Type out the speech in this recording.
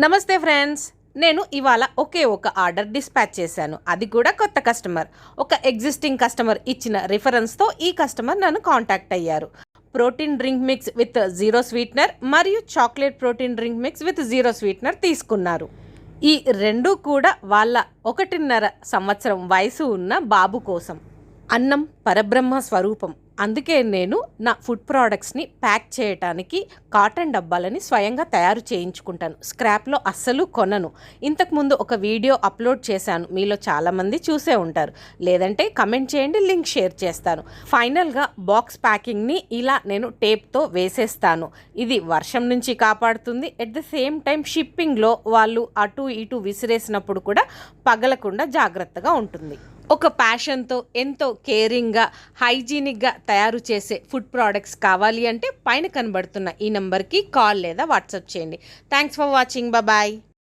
నమస్తే ఫ్రెండ్స్, నేను ఇవాళ ఒకే ఒక ఆర్డర్ డిస్పాచ్ చేశాను. అది కూడా కొత్త కస్టమర్. ఒక ఎగ్జిస్టింగ్ కస్టమర్ ఇచ్చిన రిఫరెన్స్తో ఈ కస్టమర్ నన్ను కాంటాక్ట్ అయ్యారు. Protein drink mix with zero sweetener మరియు chocolate protein drink mix with zero sweetener తీసుకున్నారు. ఈ రెండు కూడా వాళ్ళ 1.5 సంవత్సరం వయసు ఉన్న బాబు కోసం. అన్నం పరబ్రహ్మ స్వరూపం. అందుకే నేను నా ఫుడ్ ప్రోడక్ట్స్ని ప్యాక్ చేయడానికి కాటన్ డబ్బాలని స్వయంగా తయారు చేయించుకుంటాను. స్క్రాప్లో అస్సలు కొనను. ఇంతకుముందు ఒక వీడియో అప్లోడ్ చేశాను, మీలో చాలామంది చూసే ఉంటారు. లేదంటే కమెంట్ చేయండి, లింక్ షేర్ చేస్తాను. ఫైనల్గా బాక్స్ ప్యాకింగ్ని ఇలా నేను టేప్తో వేసేస్తాను. ఇది వర్షం నుంచి కాపాడుతుంది. ఎట్ ద సేమ్ టైం షిప్పింగ్లో వాళ్ళు అటు ఇటు విసిరేసినప్పుడు కూడా పగలకుండా జాగ్రత్తగా ఉంటుంది. ఒక ప్యాషన్తో ఎంతో కేరింగ్గా హైజీనిక్గా తయారు చేసే ఫుడ్ ప్రోడక్ట్స్ కావాలి అంటే పైన కనబడుతున్న ఈ నెంబర్కి కాల్ లేదా వాట్సాప్ చేయండి. Thanks for watching. బాయ్.